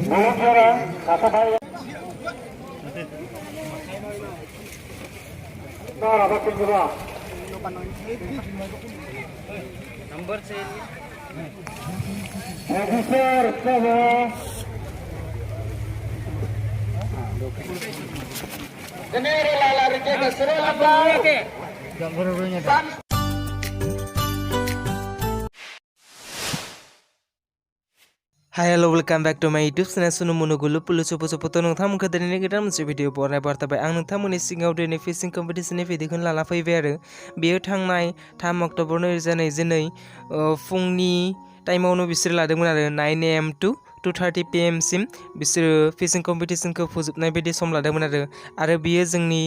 Number say. Hi, hello, welcome back to my YouTube channel. Sunu munugulu pulu sopo nongtham khadani gedan moनसे video bornai bartabai ang nongthamoni singaw dini fishing competition ni video khon lana faibai आरो बेयो थांनाय 3 अक्ट'बर 2022 फुंनि टाइमावनो बिसोर लादोंमोन आरो 9 AM to 2:30 PM SIM बिसोर fishing कम्पिटिशनखौ फोजोबनाय बायदि सम लादोंमोन आरो बियो जोंनि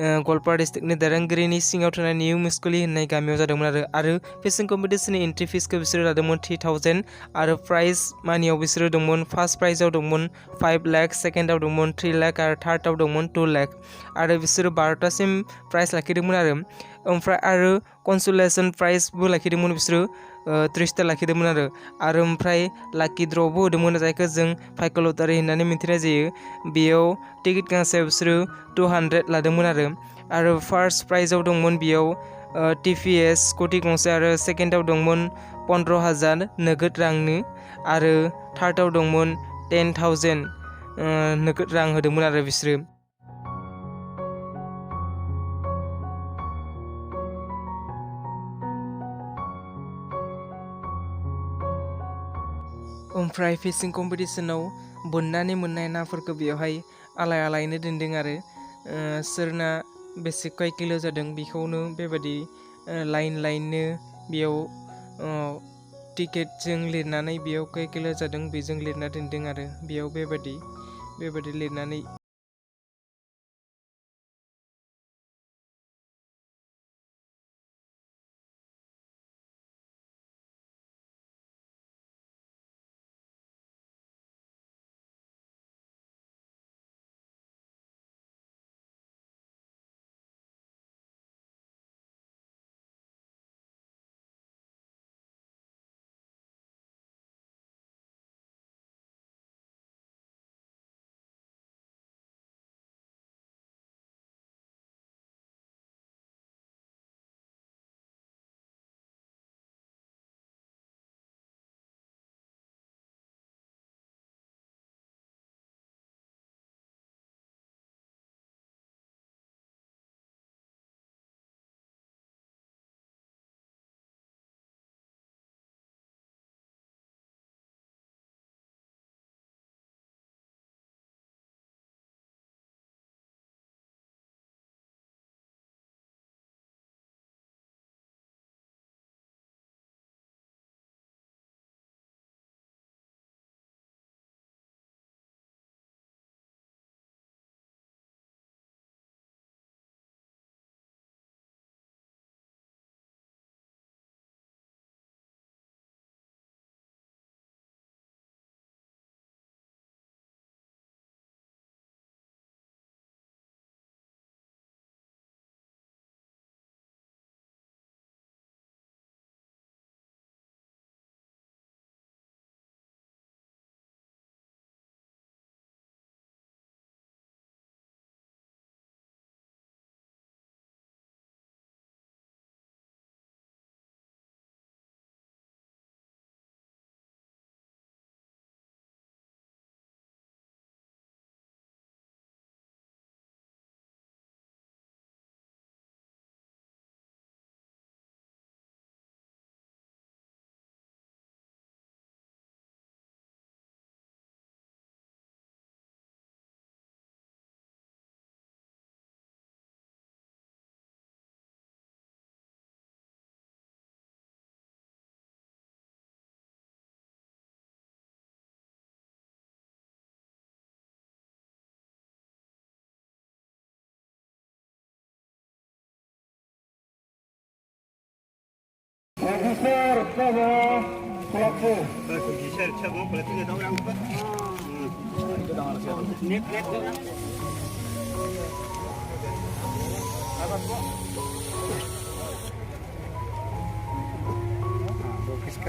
गवालपारा डिस्ट्रिक्टनि दारांगिरिनि सिङाव थानाय निउ मिस्कुलि होननाय गामियाव जादोंमोन आरो फिशिंग कम्पिटिशननि एन्ट्रि फिसखौ बिसोर लादोंमोन 3000 आरो प्राइज मानियाव बिसोर दंमोन फार्स्ट प्राइजआव दंमोन 5 लाख सेकेन्डआव दंमोन 3 लाख आरो थार्डआव दंमोन 2 लाख आरो बिसोर 12टासिम प्राइज लाखिदोंमोन ओमफ्राय आरो कनसुलेसन प्राइजबो लाखिदोंमोन बिसोर 30टा लाखिदोंमोन आरो ओमफ्राय लाकी ड्र'बो होदोंमोन जायखौ जों फाइक लटारि होननानै मिथिनाय जायो बेयाव टिकेट गांसे बिसोर 200 लादोंमोन आरो फार्स्ट प्राइजआव दंमोन बेयाव TPS स्कुटि गंसे आरो सेकेन्डआव दंमोन 15,000 नोगोद रांनि आरो थार्डआव दंमोन 10,000 नोगोद रां होदोंमोन आरो बिसोरो ओमफ्राय फिशिंग कम्पिटिशनाव बोननानै मोननाय नाफोरखौ बेवहाय आलायनो दोनदों आरो सोरना बेसे कय किल' जादों बेखौनो बेबायदि लाइननो बेयाव टिकेटजों लिरनानै बेयाव कय किल' जादों बेजों लिरना दोनदों आरो बेयाव बेबायदि लिरनानै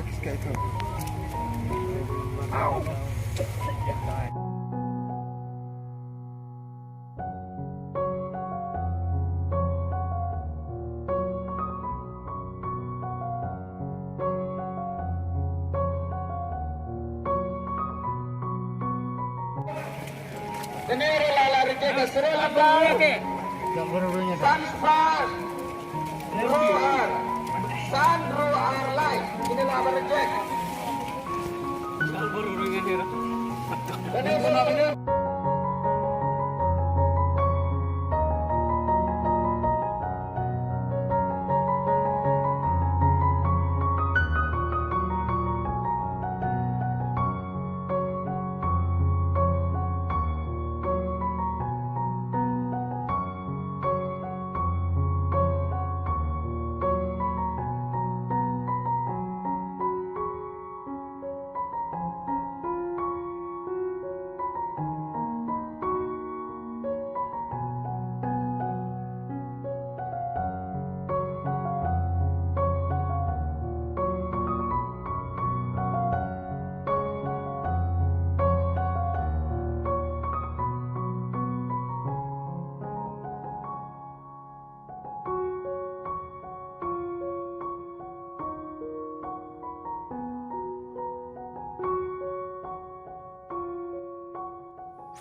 Kiska itu.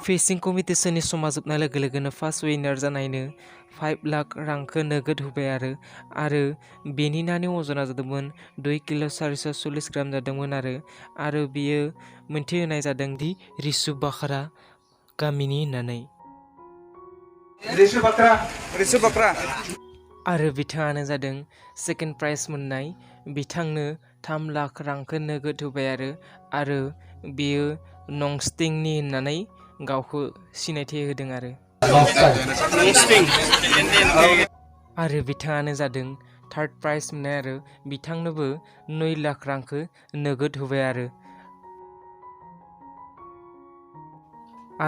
फेसिं कम्पिटिशननि समा जोबनाय लोगो लोगोनो फार्स्ट विनार जानायनो 5 लाख रांखौ नोगोद होबाय आरो बेनि नानि अजना जादोंमोन 2 किल' 440 ग्राम जादोंमोन आरो बियो मोनथिहोनाय जादों दि रिसु बाख्रा गामिनि होननानै रिसु बाख्रा आरो बिथाङानो जादों सेकेन्ड प्राइज मोननाय बिथांनो 3 लाख रांखौ नोगोद होबाय आरो बियो नंस्टिंनि होननानै गावखौ सिनायथि होदों आरो बिथाङानो जादों थार्ड प्राइज मोननाय बिथांनोबो 9 लाख रांखौ नोगोद होबाय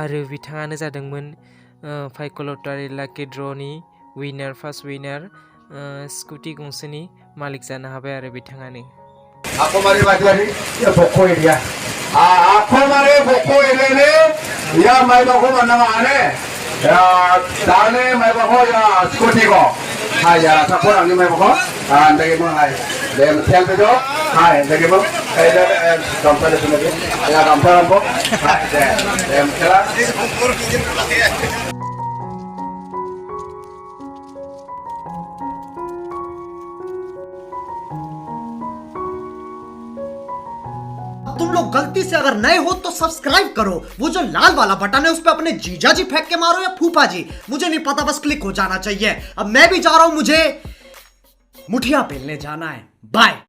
आरो बिथाङानो जादोंमोन फाइकलटारि लाकी ड्र'नि विनार फार्स्ट विनार स्कुटि गंसेनि मालिक जानो हाबाय आरो बिथाङानो Ako mare boko elene ya mai bako manama ane ya dane mai bako ya scooty ko hai ya sa ko ani mai bako ndege mo hai dem tel pe do hai ndege mo ai da compare sune ya compare mo hai dem kela तुम लोग गलती से अगर नए हो तो subscribe करो, वो जो लाल वाला बटन है उस पे अपने जीजा जी फेंक के मारो या फूफा जी, मुझे नहीं पता, बस क्लिक हो जाना चाहिए। अब मैं भी जा रहा हूं, मुझे मुठिया पेलने जाना है। बाय।